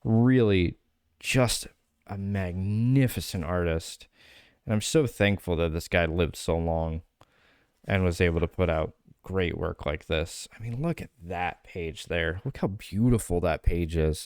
Really just a magnificent artist. And I'm so thankful that this guy lived so long and was able to put out great work like this. I mean, look at that page there. Look how beautiful that page is.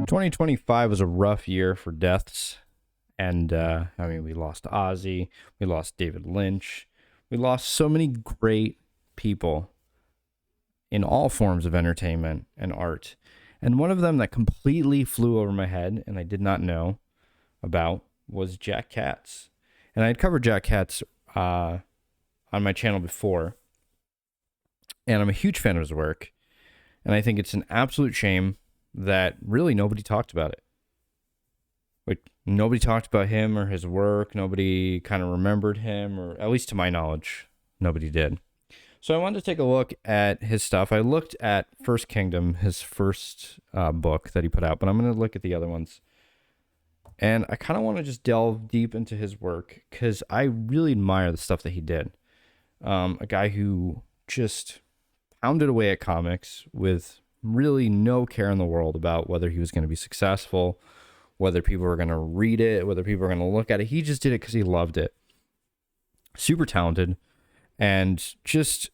2025 was a rough year for deaths. And I mean, we lost Ozzy, we lost David Lynch, we lost so many great people in all forms of entertainment and art. And one of them that completely flew over my head and I did not know about was Jack Katz. And I had covered Jack Katz on my channel before. And I'm a huge fan of his work. And I think it's an absolute shame that really nobody talked about it. Like, nobody talked about him or his work. Nobody kind of remembered him, or at least to my knowledge, nobody did. So I wanted to take a look at his stuff. I looked at First Kingdom, his first book that he put out, but I'm going to look at the other ones. And I kind of want to just delve deep into his work because I really admire the stuff that he did. A guy who just pounded away at comics with really no care in the world about whether he was going to be successful, whether people were going to read it, whether people were going to look at it. He just did it because he loved it. Super talented and just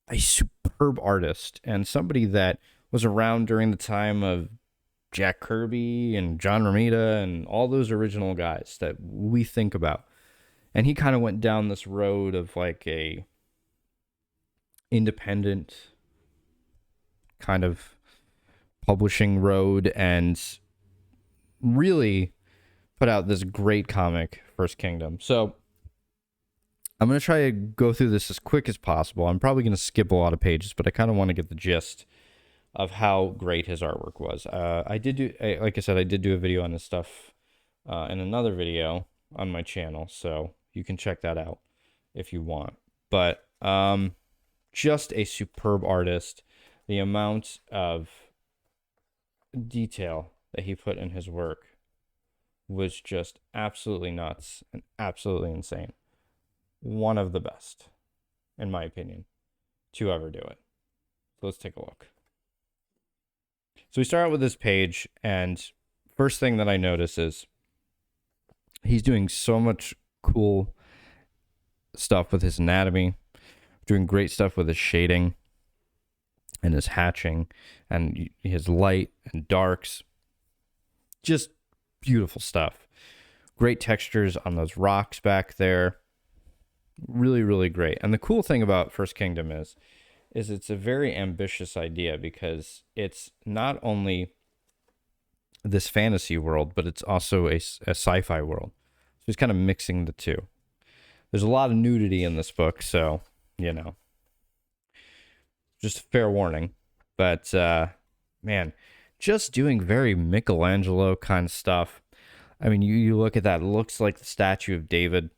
a superb artist and somebody that was around during the time of Jack Kirby and John Romita and all those original guys that we think about. And he kind of went down this road of like a independent kind of publishing road and really put out this great comic, First Kingdom. So I'm going to try to go through this as quick as possible. I'm probably going to skip a lot of pages, but I kind of want to get the gist of how great his artwork was. Like I said, I did do a video on this stuff in another video on my channel, so you can check that out if you want. But just a superb artist. The amount of detail that he put in his work was just absolutely nuts and absolutely insane. One of the best, in my opinion, to ever do it. So let's take a look. So we start out with this page, and first thing that I notice is he's doing so much cool stuff with his anatomy, doing great stuff with his shading and his hatching and his light and darks. Just beautiful stuff. Great textures on those rocks back there. Really, really great. And the cool thing about First Kingdom is it's a very ambitious idea because it's not only this fantasy world, but it's also a sci-fi world. So he's kind of mixing the two. There's a lot of nudity in this book, so, you know, just a fair warning. But, man, just doing very Michelangelo kind of stuff. I mean, you look at that, it looks like the statue of David.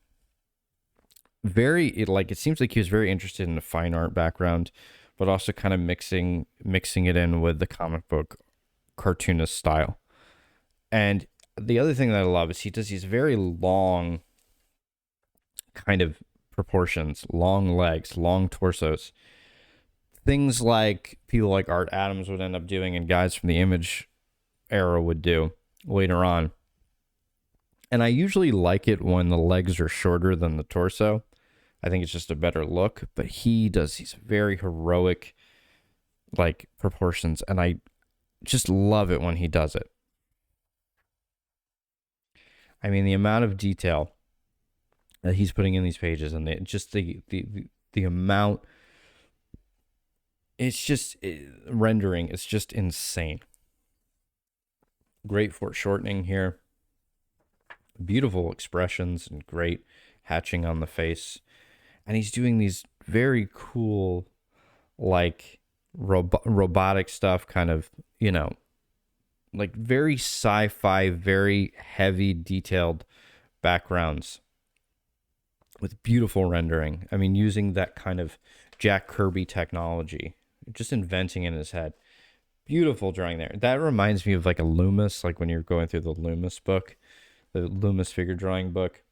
It seems like he was very interested in the fine art background, but also kind of mixing it in with the comic book cartoonist style. And the other thing that I love is he does these very long kind of proportions, long legs, long torsos. Things like people like Art Adams would end up doing and guys from the Image era would do later on. And I usually like it when the legs are shorter than the torso. I think it's just a better look, but he does these very heroic like proportions, and I just love it when he does it. I mean, the amount of detail that he's putting in these pages and the amount, it's just rendering, it's just insane. Great foreshortening here. Beautiful expressions and great hatching on the face. And he's doing these very cool, like, robotic stuff, kind of, you know, like very sci-fi, very heavy, detailed backgrounds with beautiful rendering. I mean, using that kind of Jack Kirby technology, just inventing in his head. Beautiful drawing there. That reminds me of like a Loomis, like when you're going through the Loomis book, the Loomis figure drawing book.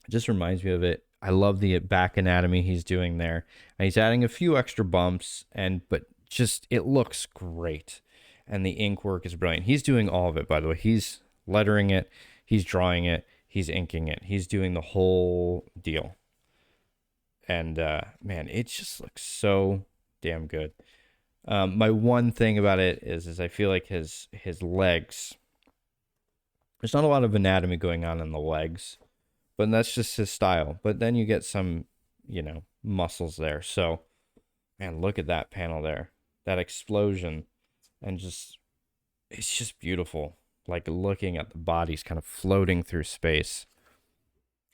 It just reminds me of it. I love the back anatomy he's doing there. And he's adding a few extra bumps, but just it looks great. And the ink work is brilliant. He's doing all of it, by the way. He's lettering it, he's drawing it, he's inking it. He's doing the whole deal. And man, it just looks so damn good. My one thing about it is I feel like his legs. There's not a lot of anatomy going on in the legs, but that's just his style. But then you get some, muscles there. So, man, look at that panel there, that explosion, and just it's just beautiful. Like looking at the bodies kind of floating through space.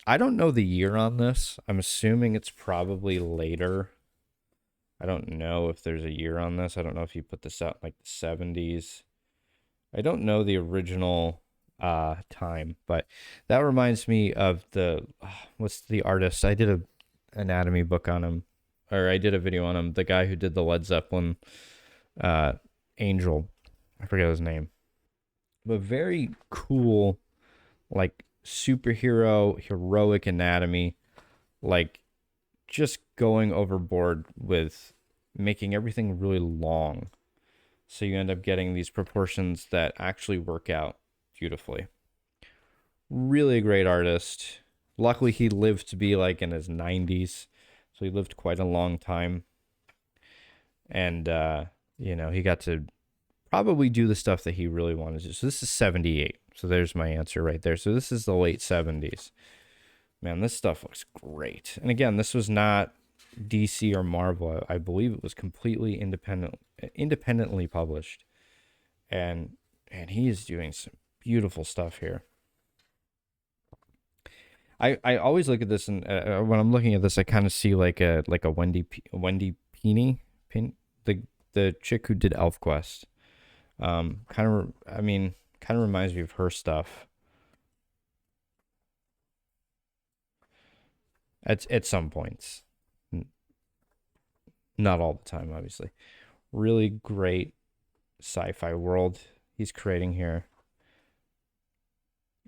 I don't know the year on this. I'm assuming it's probably later. I don't know if there's a year on this. I don't know if you put this out in like the 70s. I don't know the original time, but that reminds me of what's the artist? I did a anatomy book on him, or I did a video on him. The guy who did the Led Zeppelin Angel. I forget his name. But very cool, like superhero, heroic anatomy, like just going overboard with making everything really long. So you end up getting these proportions that actually work out beautifully. Really a great artist. Luckily, he lived to be like in his 90s. So he lived quite a long time. And, he got to probably do the stuff that he really wanted to. So this is 78. So there's my answer right there. So this is the late 70s. Man, this stuff looks great. And again, this was not DC or Marvel. I believe it was completely independently published. And he is doing some beautiful stuff here. I always look at this, and when I'm looking at this, I kind of see like a Wendy the chick who did ElfQuest. Kind of reminds me of her stuff. At some points, not all the time, obviously. Really great sci-fi world he's creating here.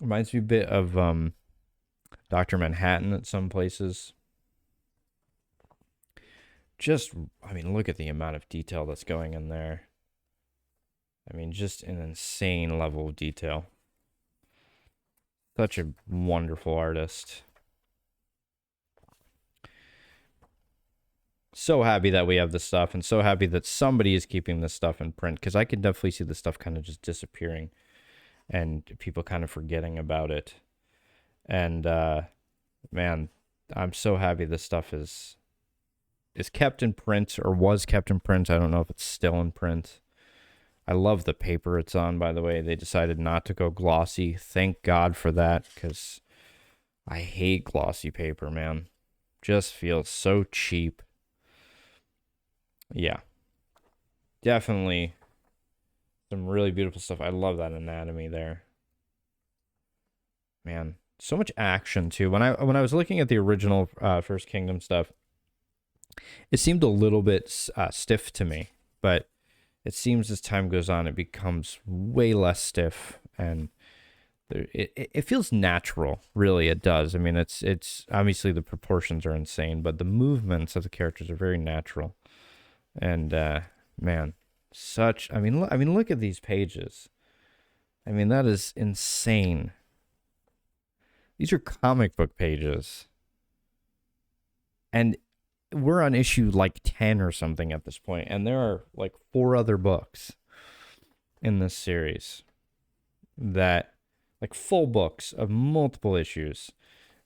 Reminds me a bit of Dr. Manhattan at some places. Look at the amount of detail that's going in there. Just an insane level of detail. Such a wonderful artist. So happy that we have this stuff, and so happy that somebody is keeping this stuff in print, because I can definitely see this stuff kind of just disappearing and people kind of forgetting about it. And man, I'm so happy this stuff is kept in print, or was kept in print. I don't know if it's still in print. I love the paper it's on, by the way. They decided not to go glossy. Thank God for that, because I hate glossy paper, man. Just feels so cheap. Yeah. Definitely some really beautiful stuff. I love that anatomy there. Man, so much action too. When I was looking at the original First Kingdom stuff, it seemed a little bit stiff to me, but it seems as time goes on, it becomes way less stiff, and it feels natural. Really, it does. It's obviously the proportions are insane, but the movements of the characters are very natural. And man, look at these pages. That is insane. These are comic book pages. And we're on issue like 10 or something at this point, and there are like 4 other books in this series that, like, full books of multiple issues.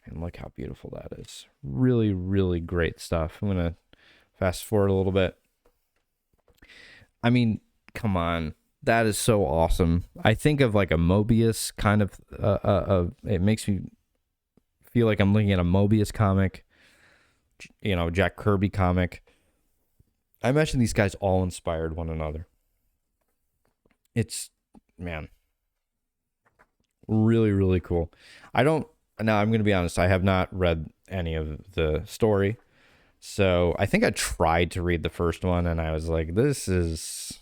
And look how beautiful that is. Really, really great stuff. I'm going to fast forward a little bit. Come on. That is so awesome. I think of like a Mobius kind of, it makes me feel like I'm looking at a Mobius comic, Jack Kirby comic. I imagine these guys all inspired one another. It's, man, really, really cool. I'm going to be honest, I have not read any of the story. So I think I tried to read the first one, and I was like, this is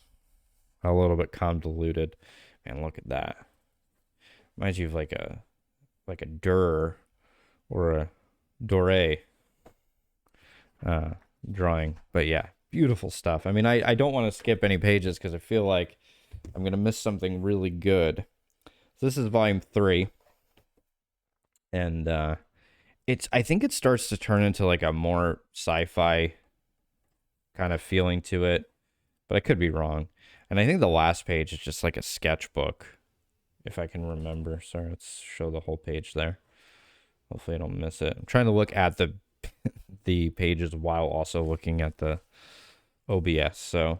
a little bit convoluted. Man, look at that. Reminds you of like a Durr or Doré uh, drawing. But yeah, beautiful stuff. I mean, I don't want to skip any pages because I feel like I'm going to miss something really good. So this is volume 3. And I think it starts to turn into like a more sci-fi kind of feeling to it, but I could be wrong. And I think the last page is just like a sketchbook, if I can remember. Sorry, let's show the whole page there. Hopefully I don't miss it. I'm trying to look at the pages while also looking at the OBS. So,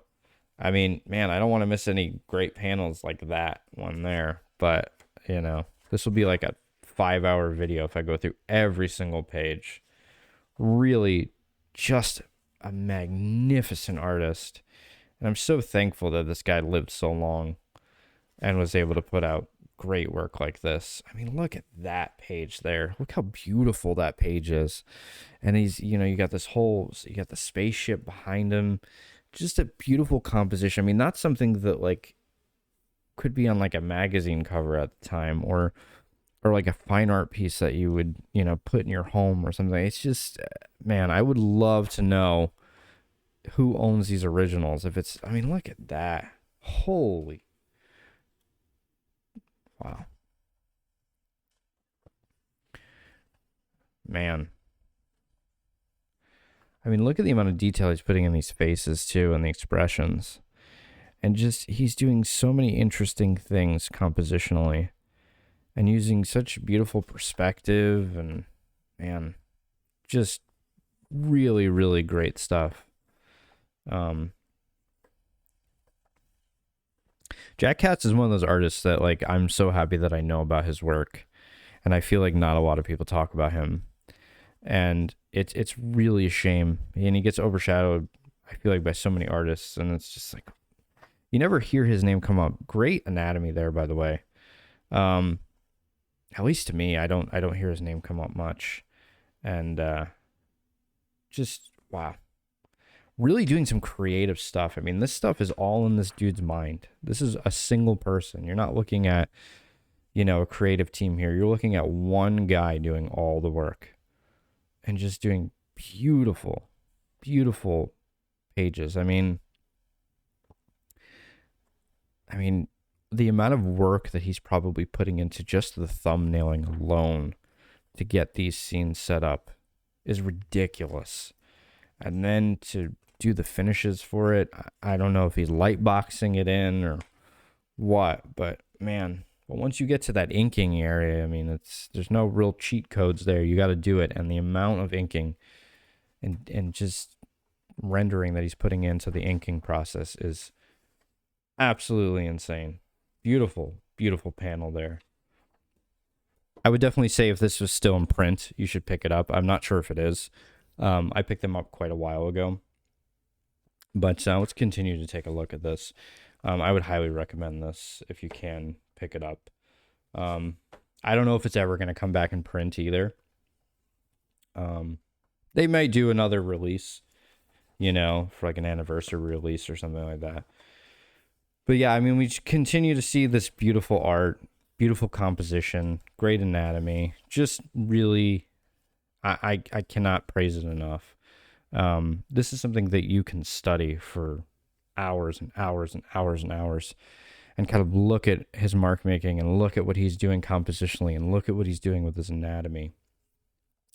I mean, man, I don't want to miss any great panels like that one there. But, this will be like a 5-hour video if I go through every single page. Really just a magnificent artist. And I'm so thankful that this guy lived so long and was able to put out great work like this. I mean, look at that page there. Look how beautiful that page is. And you got you got the spaceship behind him. Just a beautiful composition. I mean, that's something that like could be on like a magazine cover at the time or like a fine art piece that you would, put in your home or something. It's just, man, I would love to know who owns these originals. I mean, look at that. Holy. Wow. Man. I mean, look at the amount of detail he's putting in these faces too and the expressions. And just, he's doing so many interesting things compositionally and using such beautiful perspective and, man, just really, really great stuff. Jack Katz is one of those artists that like I'm so happy that I know about his work, and I feel like not a lot of people talk about him, and it's really a shame, and he gets overshadowed, I feel like, by so many artists, and it's just like you never hear his name come up. Great anatomy there, by the way. At least to me, I don't hear his name come up much, and just wow. Really doing some creative stuff. I mean, this stuff is all in this dude's mind. This is a single person. You're not looking at, a creative team here. You're looking at one guy doing all the work and just doing beautiful, beautiful pages. I mean, the amount of work that he's probably putting into just the thumbnailing alone to get these scenes set up is ridiculous. And then to do the finishes for it, I don't know if he's light boxing it in or what, but man, once you get to that inking area, I mean, there's no real cheat codes there. You got to do it, and the amount of inking and just rendering that he's putting into the inking process is absolutely insane. Beautiful, beautiful panel there. I would definitely say if this was still in print, you should pick it up. I'm not sure if it is. I picked them up quite a while ago. But let's continue to take a look at this. I would highly recommend this if you can pick it up. I don't know if it's ever going to come back in print either. They may do another release, for like an anniversary release or something like that. But yeah, I mean, we continue to see this beautiful art, beautiful composition, great anatomy. Just really, I cannot praise it enough. This is something that you can study for hours and hours and hours and hours and kind of look at his mark making and look at what he's doing compositionally and look at what he's doing with his anatomy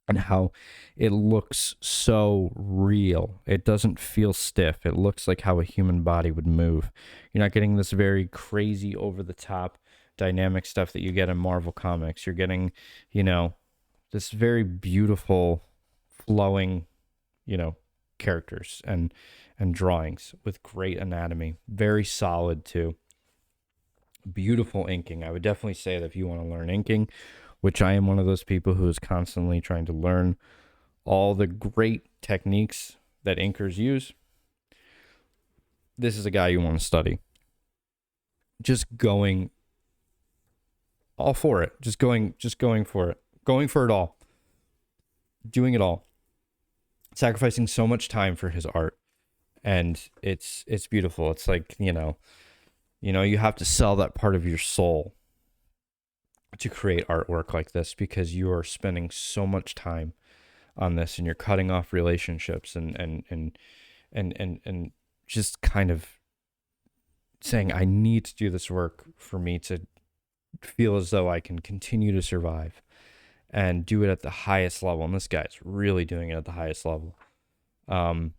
and how it looks so real. It doesn't feel stiff. It looks like how a human body would move. You're not getting this very crazy over the top dynamic stuff that you get in Marvel comics. You're getting, this very beautiful flowing characters and drawings with great anatomy, very solid too. Beautiful inking. I would definitely say that if you want to learn inking, which I am one of those people who is constantly trying to learn all the great techniques that inkers use, this is a guy you want to study. Just going all for it. Just going for it. Going for it all. Doing it all. Sacrificing so much time for his art, and it's beautiful. It's like you have to sell that part of your soul to create artwork like this because you are spending so much time on this, and you're cutting off relationships and just kind of saying, I need to do this work for me to feel as though I can continue to survive and do it at the highest level. And this guy's really doing it at the highest level. I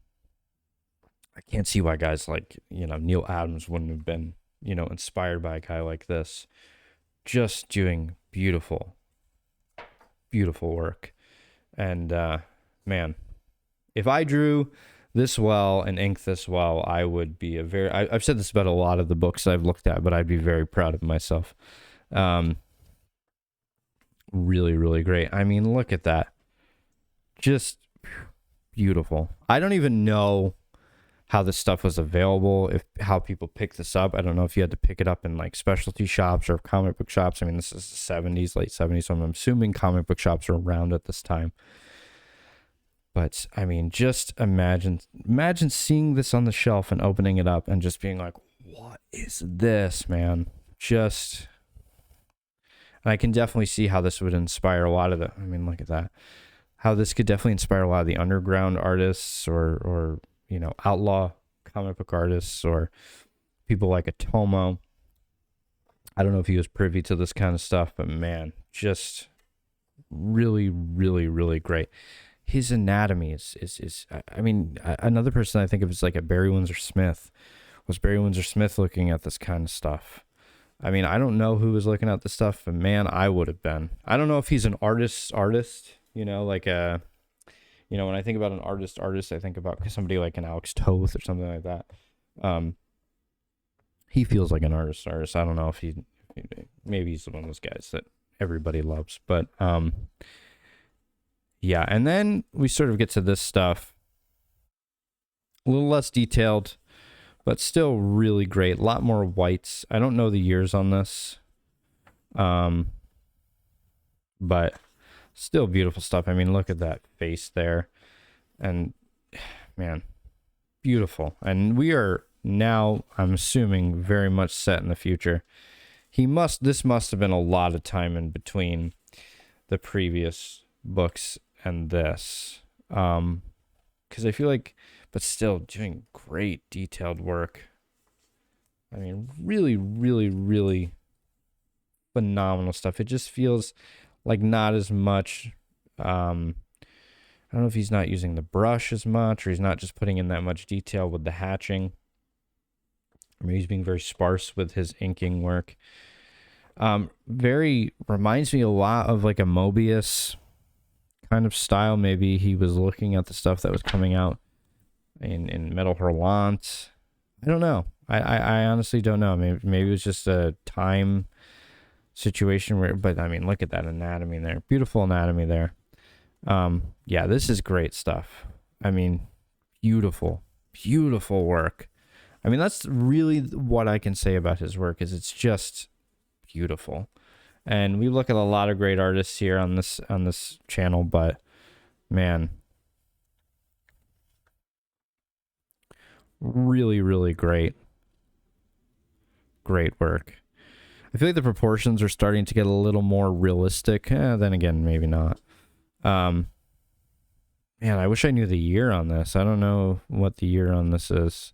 can't see why guys like, Neil Adams wouldn't have been, inspired by a guy like this, just doing beautiful, beautiful work. And man, if I drew this well and inked this well, I would be I've said this about a lot of the books I've looked at, but I'd be very proud of myself. Really, really great. I mean, look at that. Just beautiful. I don't even know how this stuff was available, how people pick this up. I don't know if you had to pick it up in like specialty shops or comic book shops. I mean, this is the 70s, late 70s, so I'm assuming comic book shops are around at this time. But I mean, just imagine seeing this on the shelf and opening it up and just being like, what is this, man? And I can definitely see how this would inspire a lot of look at that. How this could definitely inspire a lot of the underground artists or outlaw comic book artists or people like Atomo. I don't know if he was privy to this kind of stuff, but man, just really, really, really great. His anatomy is another person I think of is like a Barry Windsor Smith. Was Barry Windsor Smith looking at this kind of stuff? I mean, I don't know who was looking at this stuff, but man, I would have been. I don't know if he's an artist, when I think about an artist, I think about somebody like an Alex Toth or something like that. He feels like an artist. I don't know if maybe he's one of those guys that everybody loves, but yeah. And then we sort of get to this stuff, a little less detailed, but still really great. A lot more whites. I don't know the years on this, but still beautiful stuff. I mean, look at that face there, and man, beautiful. And we are now, I'm assuming, very much set in the future. This must have been a lot of time in between the previous books and this, because I feel like, but still doing great detailed work. I mean, really, really, really phenomenal stuff. It just feels like not as much. I don't know if he's not using the brush as much, or he's not just putting in that much detail with the hatching. I mean, he's being very sparse with his inking work. Very reminds me a lot of like a Mobius kind of style. Maybe he was looking at the stuff that was coming out in Metal Hurlant. I don't know. I honestly don't know. Maybe it was just a time situation but I mean, look at that anatomy there. Beautiful anatomy there. Yeah, this is great stuff. I mean, beautiful work. I mean, that's really what I can say about his work, is it's just beautiful. And we look at a lot of great artists here on this channel, but man, really, really great work. I feel like the proportions are starting to get a little more realistic. Then again, maybe not. Man, I wish I knew the year on this. I don't know what the year on this is.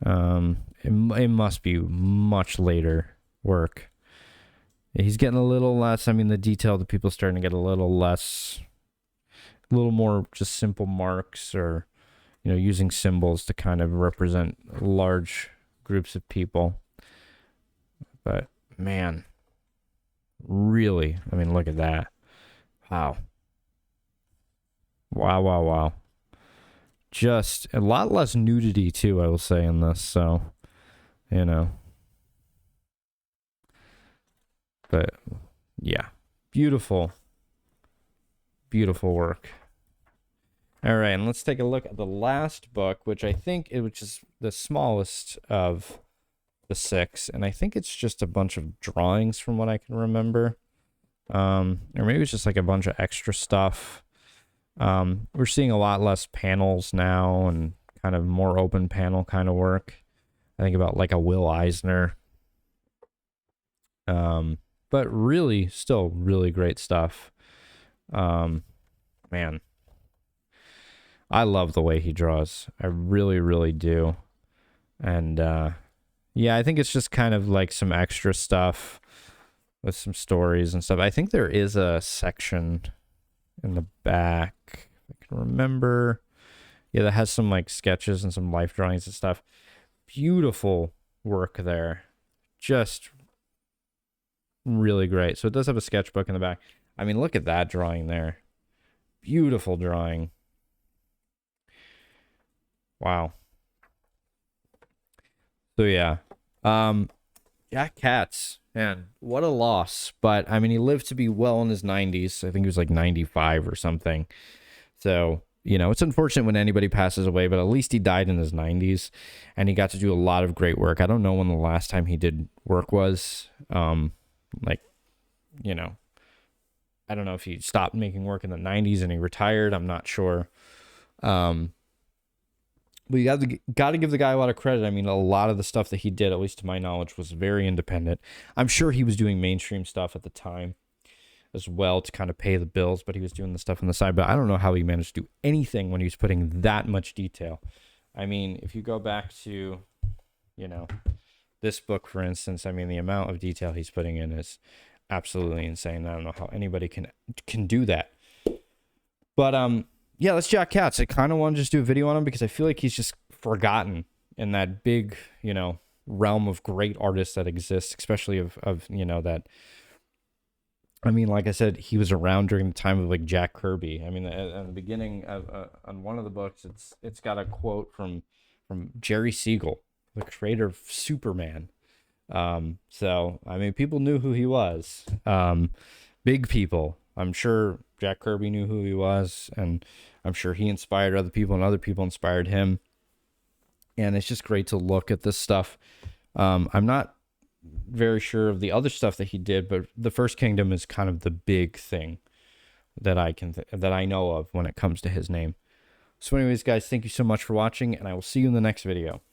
It must be much later work. He's getting a little less. I mean, the detail, the people starting to get a little less, a little more just simple marks, or using symbols to kind of represent large groups of people. But man, really, I mean, look at that. Wow. Just a lot less nudity too, I will say, in this. So, but yeah, beautiful work. All right, and let's take a look at the last book, which I think which is the smallest of the 6, and I think it's just a bunch of drawings from what I can remember, or maybe it's just like a bunch of extra stuff. We're seeing a lot less panels now and kind of more open panel kind of work. I think about like a Will Eisner. But really, still really great stuff. Man, I love the way he draws. I really, really do. And yeah, I think it's just kind of like some extra stuff with some stories and stuff. I think there is a section in the back, if I can remember. Yeah, that has some like sketches and some life drawings and stuff. Beautiful work there. Just really great. So it does have a sketchbook in the back. I mean, look at that drawing there. Beautiful drawing. Wow. So yeah. Jack Katz, man, what a loss. But I mean, he lived to be well in his 90s. I think he was like 95 or something. So, you know, it's unfortunate when anybody passes away, but at least he died in his 90s and he got to do a lot of great work. I don't know when the last time he did work was. Like, you know, I don't know if he stopped making work in the 90s and he retired. I'm not sure. But you got to give the guy a lot of credit. I mean, a lot of the stuff that he did, at least to my knowledge, was very independent. I'm sure he was doing mainstream stuff at the time as well to kind of pay the bills, but he was doing the stuff on the side. But I don't know how he managed to do anything when he was putting that much detail. I mean, if you go back to, you know, this book, for instance, I mean, the amount of detail he's putting in is absolutely insane. I don't know how anybody can do that. But yeah, that's Jack Katz. I kind of want to just do a video on him because I feel like he's just forgotten in that big, you know, realm of great artists that exists, especially of you know, that. I mean, like I said, he was around during the time of like Jack Kirby. I mean, at the beginning of on one of the books, it's got a quote from Jerry Siegel, the creator of Superman. So I mean, people knew who he was. Big people. I'm sure Jack Kirby knew who he was, and I'm sure he inspired other people, and other people inspired him. And it's just great to look at this stuff. I'm not very sure of the other stuff that he did, but the First Kingdom is kind of the big thing that that I know of when it comes to his name. So anyways, guys, thank you so much for watching, and I will see you in the next video.